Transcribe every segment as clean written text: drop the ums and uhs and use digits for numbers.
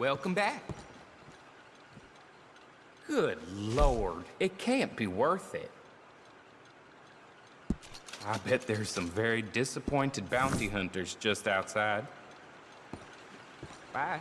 Welcome back. Good Lord, it can't be worth it. I bet there's some very disappointed bounty hunters just outside. Bye.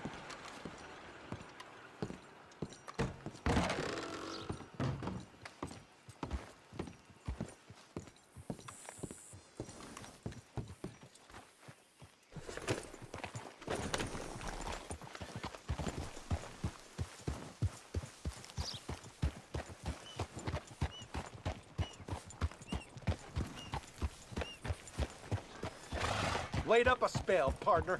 Laid up a spell, partner.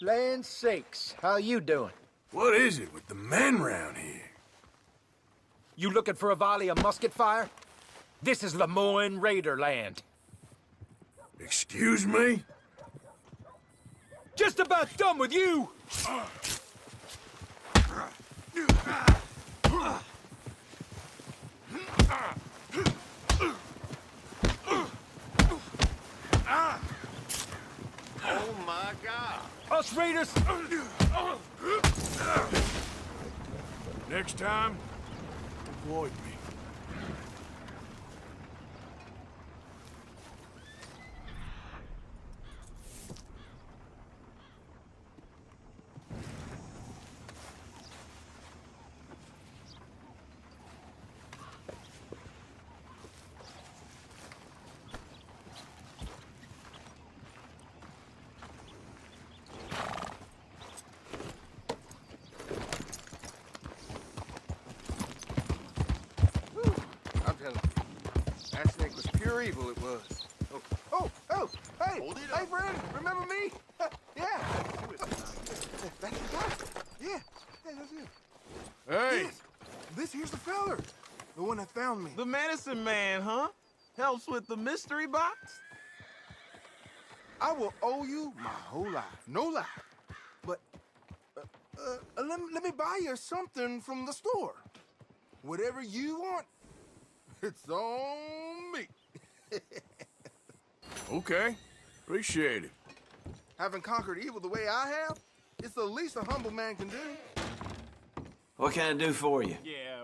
Land sakes, how you doing? What is it with the men round here? You looking for a volley of musket fire? This is Lemoyne Raider land. Excuse me? Just about done with you! Oh my God! Us raiders! Next time, avoid me. I'm telling you, that snake was pure evil, it was. Hey! Hold it Hey, up. Brandon, remember me? Yeah. That's the guy. Yeah. Hey, that's it. Hey! Yes. This here's the feller. The one that found me. The medicine man, huh? Helps with the mystery box? I will owe you my whole life. No lie. But, let me buy you something from the store. Whatever you want, it's on me. Okay, appreciate it. Having conquered evil the way I have, it's the least a humble man can do. What can I do for you?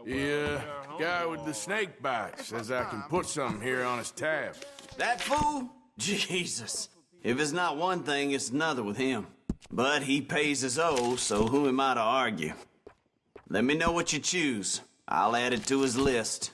The guy with the snake bite says I can put something here on his tab. That fool? Jesus. If it's not one thing, it's another with him. But he pays his owe, so who am I to argue? Let me know what you choose. I'll add it to his list.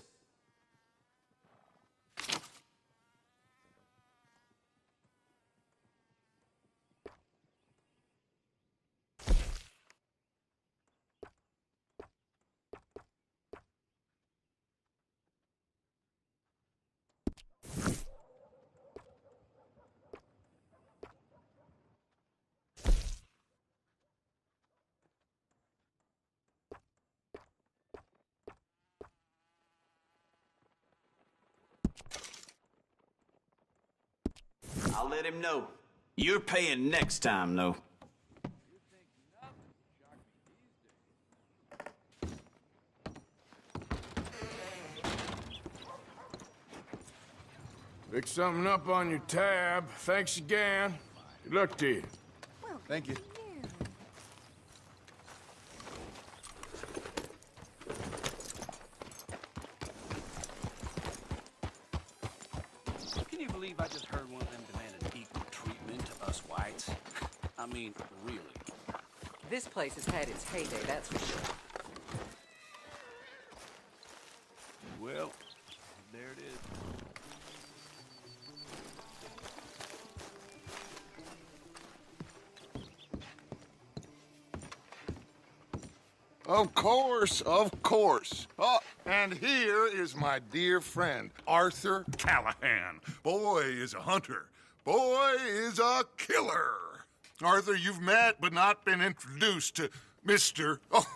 I'll let him know. You're paying next time, though. Pick something up on your tab. Thanks again. Good luck to you. Thank you. Can you believe I just heard one of them demanded equal treatment to us whites? I mean, really. This place has had its heyday, that's for sure. Well, there it is. Of course, of course. Oh, and here is my dear friend, Arthur Callahan. Boy is a hunter. Boy is a killer. Arthur, you've met but not been introduced to Mr. Oh,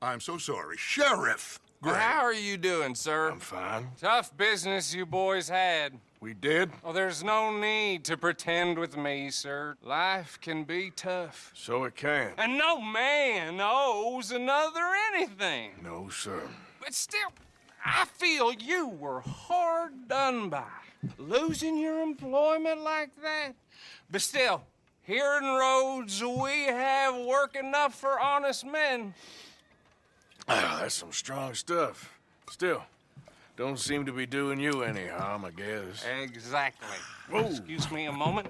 I'm so sorry, Sheriff Gray. How are you doing, sir? I'm fine. Tough business you boys had. We did? Oh, there's no need to pretend with me, sir. Life can be tough. So it can. And no man owes another anything. No, sir. But still, I feel you were hard done by, losing your employment like that. But still, here in Rhodes, we have work enough for honest men. Ah, that's some strong stuff. Still, don't seem to be doing you any harm, I guess. Exactly. Whoa. Excuse me a moment.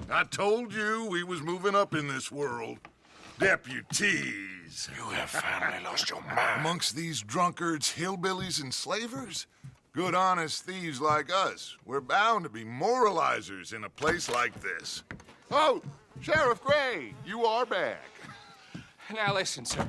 I told you we was moving up in this world. Deputies. You have finally lost your mind. Amongst these drunkards, hillbillies, and slavers? Good, honest thieves like us. We're bound to be moralizers in a place like this. Oh, Sheriff Gray, you are back. Now listen, sir.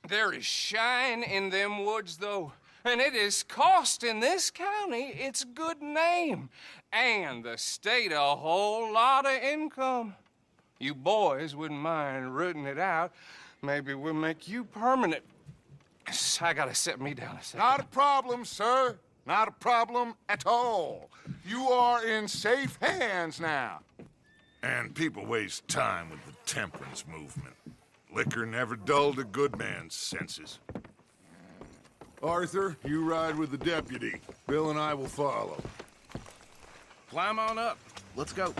There is shine in them woods, though, and it is costing this county its good name and the state a whole lot of income. You boys wouldn't mind rooting it out. Maybe we'll make you permanent. I gotta set me down a second. Not a problem, sir. Not a problem at all. You are in safe hands now. And people waste time with the temperance movement. Liquor never dulled a good man's senses. Arthur, you ride with the deputy. Bill and I will follow. Climb on up. Let's go.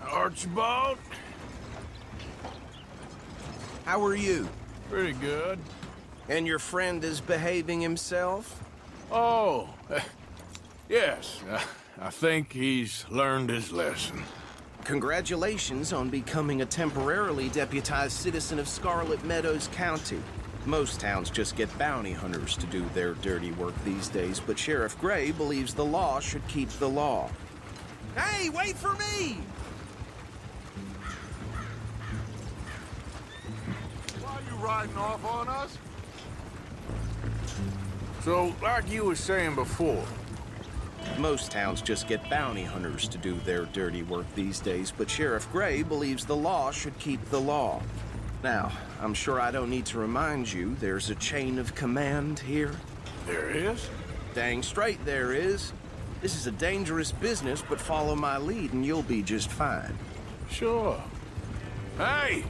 Archibald? How are you? Pretty good. And your friend is behaving himself? Oh, yes. I think he's learned his lesson. Congratulations on becoming a temporarily deputized citizen of Scarlet Meadows County. Most towns just get bounty hunters to do their dirty work these days, but Sheriff Gray believes the law should keep the law. Hey, wait for me! Why are you riding off on us? So, like you were saying before, Most towns just get bounty hunters to do their dirty work these days, but Sheriff Gray believes the law should keep the law. Now, I'm sure I don't need to remind you there's a chain of command here. there is? Dang straight there is. This is a dangerous business, but follow my lead and you'll be just fine. Sure. Hey!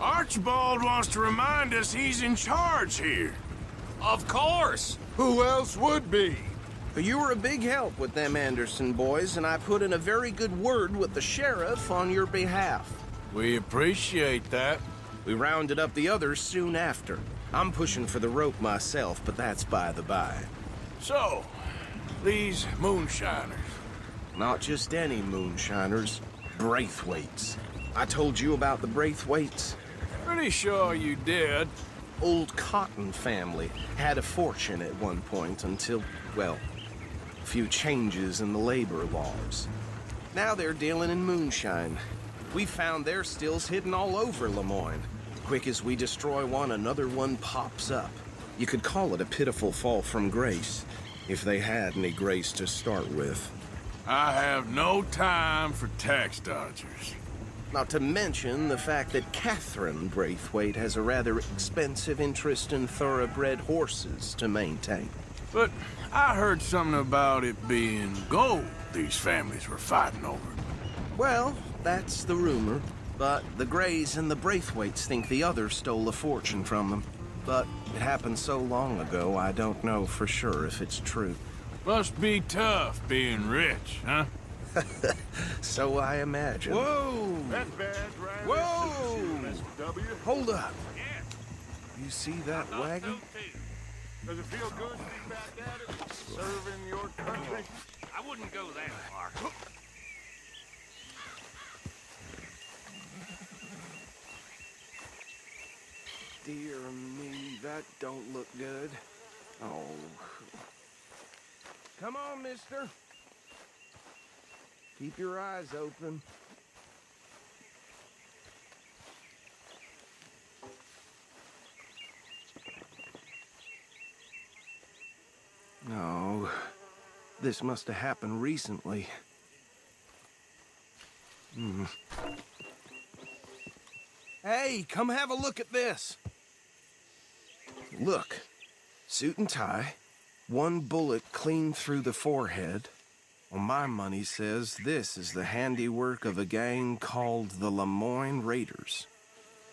Archibald wants to remind us he's in charge here. Of course. Who else would be? You were a big help with them Anderson boys, and I put in a very good word with the sheriff on your behalf. We appreciate that. We rounded up the others soon after. I'm pushing for the rope myself, but that's by the by. So, these moonshiners. Not just any moonshiners, Braithwaites. I told you about the Braithwaites. Pretty sure you did. Old Cotton family had a fortune at one point until, well, a few changes in the labor laws. Now they're dealing in moonshine. We found their stills hidden all over Lemoyne. Quick as we destroy one, another one pops up. You could call it a pitiful fall from grace, if they had any grace to start with. I have no time for tax dodgers. Not to mention the fact that Catherine Braithwaite has a rather expensive interest in thoroughbred horses to maintain. But I heard something about it being gold these families were fighting over. Well, that's the rumor. But the Grays and the Braithwaites think the others stole a fortune from them. But it happened so long ago, I don't know for sure if it's true. Must be tough being rich, huh? So I imagine. Whoa! That badge right? Whoa! W. Hold up. You see that wagon? Does it feel good to be back at it? Serving your country? I wouldn't go that far. Dear me, that don't look good. Oh. Come on, mister. Keep your eyes open. No. This must have happened recently. Hey, come have a look at this. Look. Suit and tie. One bullet clean through the forehead. Well, my money says this is the handiwork of a gang called the Lemoyne Raiders.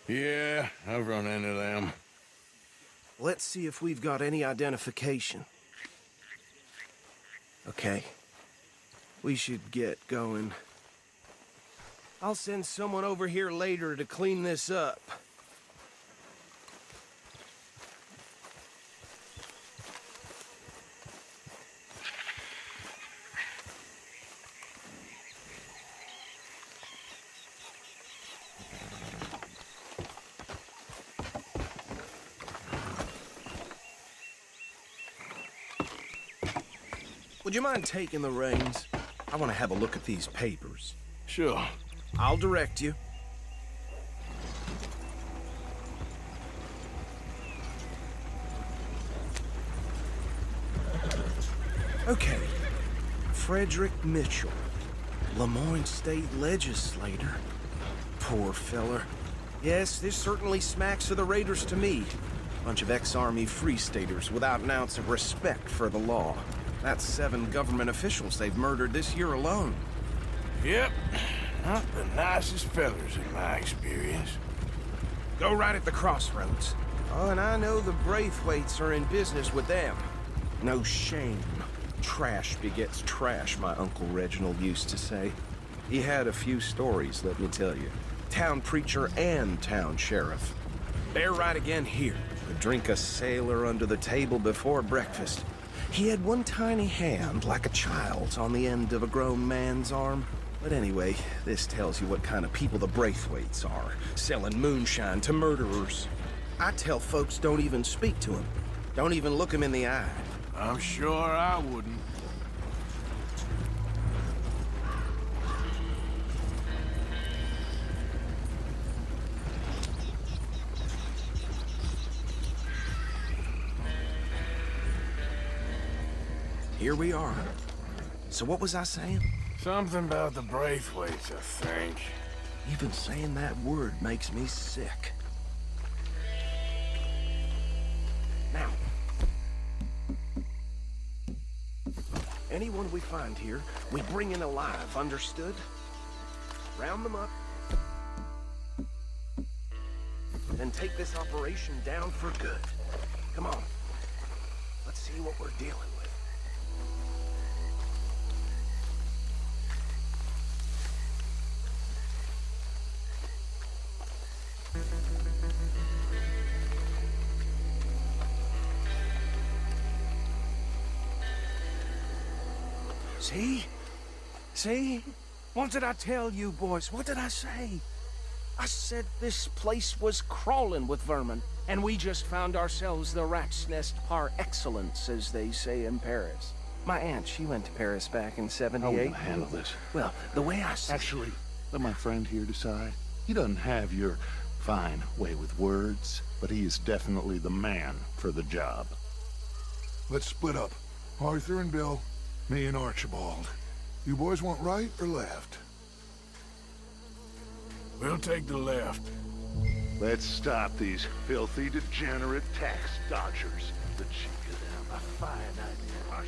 Yeah, I've run into them. Let's see if we've got any identification. Okay. We should get going. I'll send someone over here later to clean this up. Would you mind taking the reins? I want to have a look at these papers. Sure. I'll direct you. Okay. Frederick Mitchell, Lemoyne State Legislator. Poor feller. Yes, this certainly smacks of the Raiders to me. Bunch of ex-Army Free Staters without an ounce of respect for the law. That's 7 government officials they've murdered this year alone. Yep. Not the nicest fellers in my experience. Go right at the crossroads. Oh, and I know the Braithwaites are in business with them. No shame. Trash begets trash, my Uncle Reginald used to say. He had a few stories, let me tell you. Town preacher and town sheriff. They're right again here. Could drink a sailor under the table before breakfast. He had one tiny hand, like a child's, on the end of a grown man's arm. But anyway, this tells you what kind of people the Braithwaites are, selling moonshine to murderers. I tell folks don't even speak to him. Don't even look him in the eye. I'm sure I wouldn't. Here we are. So what was I saying? Something about the Braithwaites, I think. Even saying that word makes me sick. Now, anyone we find here, we bring in alive, understood? Round them up. Then take this operation down for good. Come on. Let's see what we're dealing with. See? See? What did I tell you, boys? What did I say? I said this place was crawling with vermin, and we just found ourselves the rat's nest par excellence, as they say in Paris. My aunt, she went to Paris back in '78. How are we gonna handle this? Well, the way I see Actually, let my friend here decide. He doesn't have your fine way with words, but he is definitely the man for the job. Let's split up. Arthur and Bill, me and Archibald. You boys want right or left? We'll take the left. Let's stop these filthy, degenerate tax dodgers. The cheek of them. A fine idea. Hush.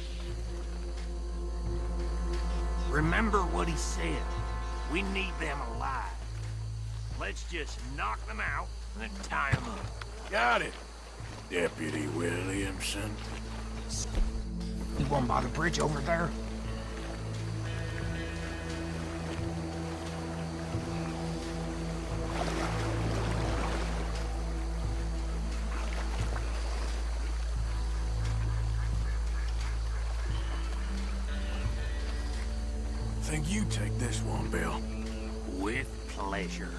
Remember what he said. We need them alive. Let's just knock them out and then tie them up. Got it, Deputy Williamson. You one by the bridge over there? Think you take this one, Bill. With pleasure.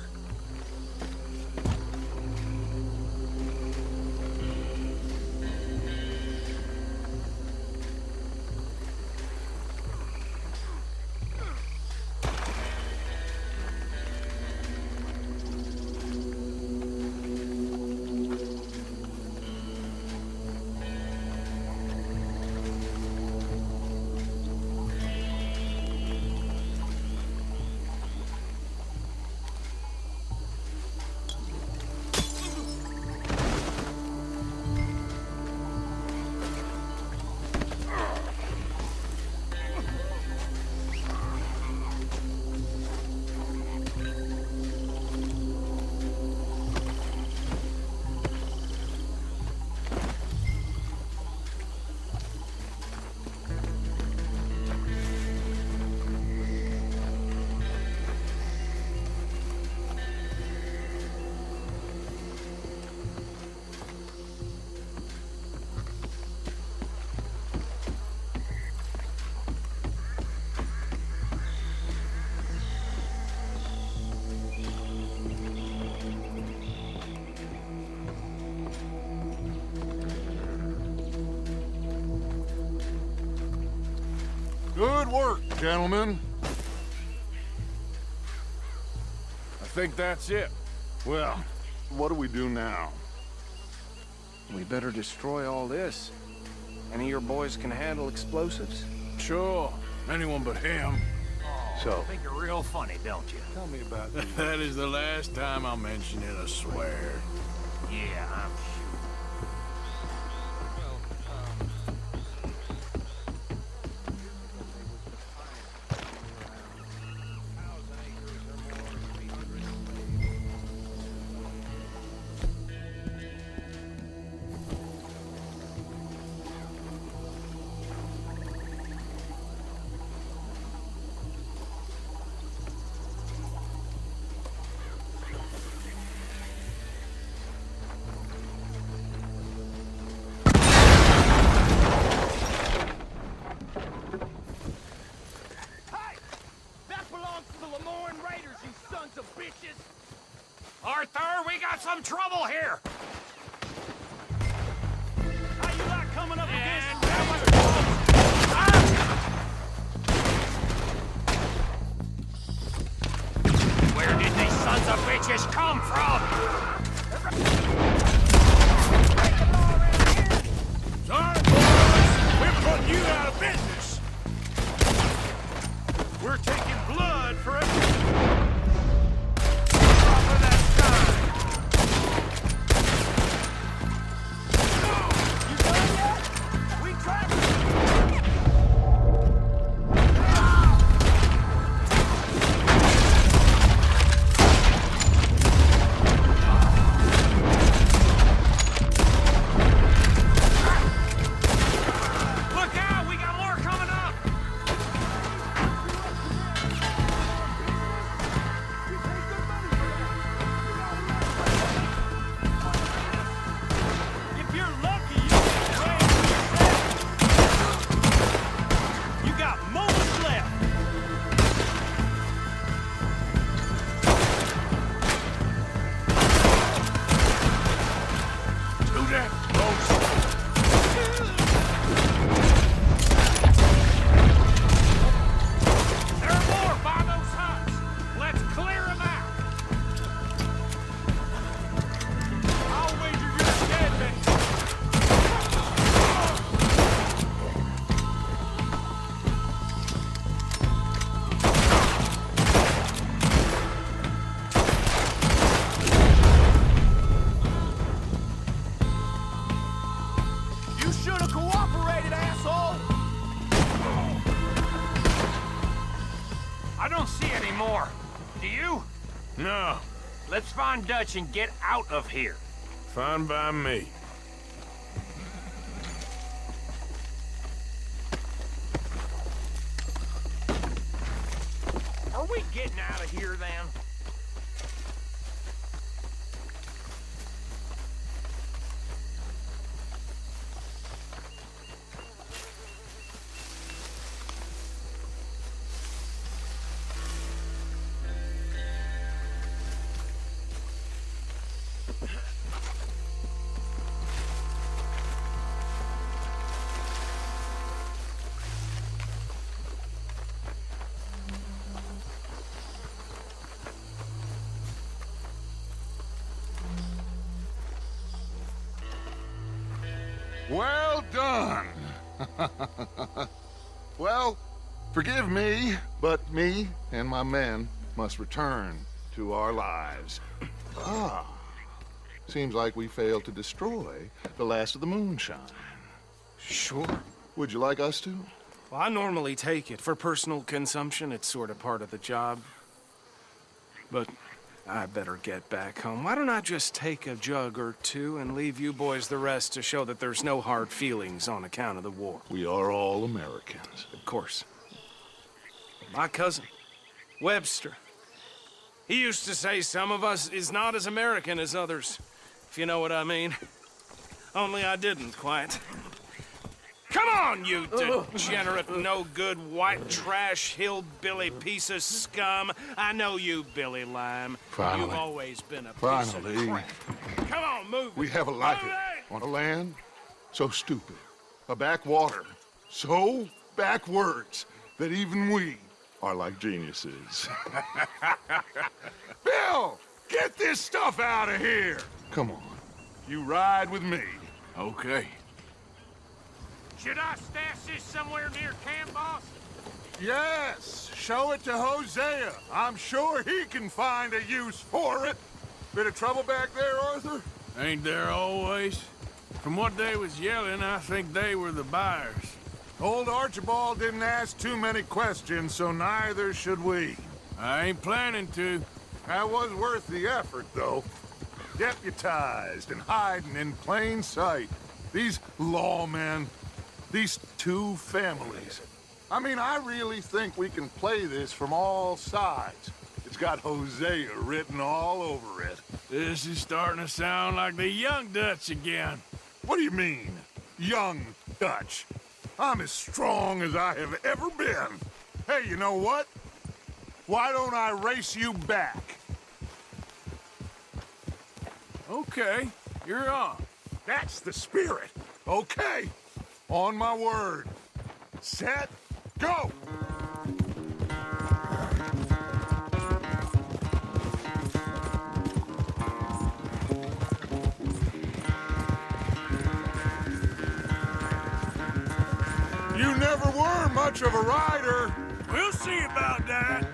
Good work, gentlemen. I think that's it. Well, what do we do now? We better destroy all this. Any of your boys can handle explosives? Sure. Anyone but him. So, Think you're real funny, don't you? tell me about this. That is the last time I'll mention it, I swear. Yeah, I'm sure. Arthur, we got some trouble here! How you like coming up against Where did these sons of bitches come from? Sorry, boys. We're putting you out of business. We're taking blood for everything. No. Let's find Dutch and get out of here. Fine by me. Are we getting out of here then? Well done. Well, forgive me, but me and my men must return to our lives. Seems like we failed to destroy the last of the moonshine. Sure. Would you like us to? Well, I normally take it. For personal consumption, it's sort of part of the job. But I better get back home. Why don't I just take a jug or two and leave you boys the rest to show that there's no hard feelings on account of the war? We are all Americans. Of course. My cousin, Webster, he used to say some of us is not as American as others, if you know what I mean. Only I didn't quite. Come on, you degenerate, no-good, white trash, hillbilly piece of scum. I know you, Billy Lime. Finally. You've always been a piece Finally. of crap. Come on, move it. We have a life Move it! on a land so stupid, a backwater so backwards, that even we are like geniuses. Bill, get this stuff out of here! Come on, you ride with me. Okay. Should I stash this somewhere near camp, boss? Yes, show it to Hosea. I'm sure he can find a use for it. Bit of trouble back there, Arthur? Ain't there always? From what they was yelling, I think they were the buyers. Old Archibald didn't ask too many questions, so neither should we. I ain't planning to. That was worth the effort, though. Deputized and hiding in plain sight. These lawmen, these two families. I mean, I really think we can play this from all sides. It's got Hosea written all over it. This is starting to sound like the Young Dutch again. What do you mean, young Dutch? I'm as strong as I have ever been. Hey, you know what? Why don't I race you back? Okay, you're on. That's the spirit. Okay, on my word. Set, go! You never were much of a rider. We'll see about that.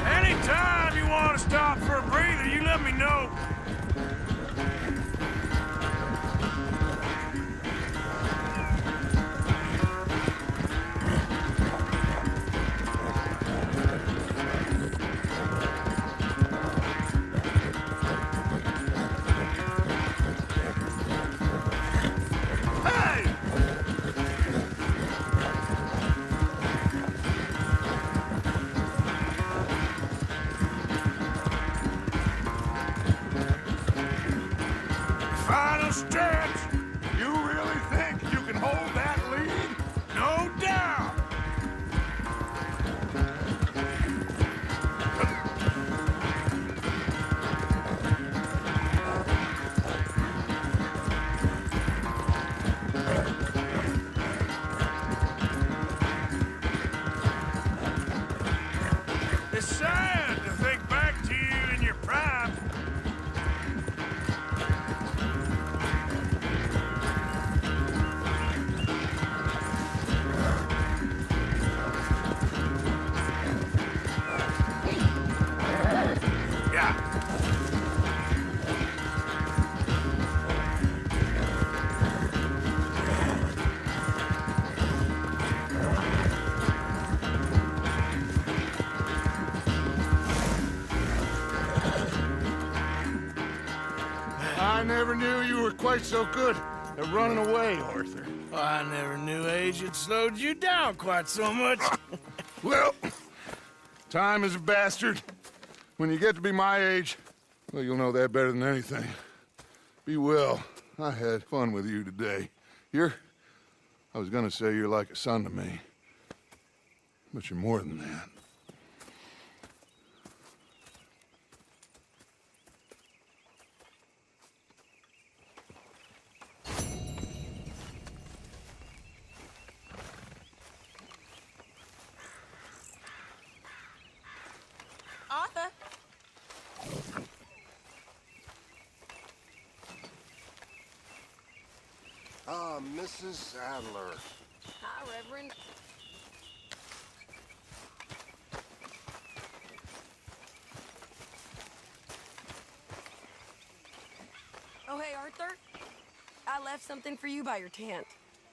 Anytime you want to stop for a breather, you let me know. Hey! Final stretch. You really think you can hold that lead? No doubt. It's sad to think back to you in your prime. Yeah. I never knew you were quite so good at running away, Arthur. I never knew age had slowed you down quite so much. Well, time is a bastard. When you get to be my age, well, you'll know that better than anything. Be well. I had fun with you today. I was gonna say you're like a son to me. But you're more than that. Arthur? Mrs. Adler. Hi, Reverend. Oh, hey, Arthur. I left something for you by your tent.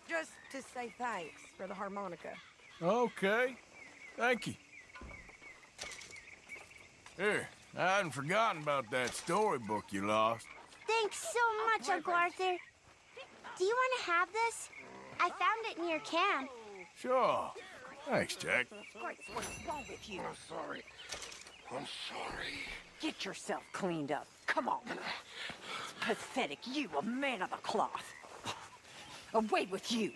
Just to say thanks for the harmonica. Okay. Thank you. Here, I hadn't forgotten about that storybook you lost. Thanks so much, Uncle Arthur. Do you want to have this? I found it near camp. Sure. Thanks, Jack. Great, what's wrong with you? Sorry. I'm sorry. Get yourself cleaned up. Come on. It's pathetic. You, a man of the cloth. Away with you.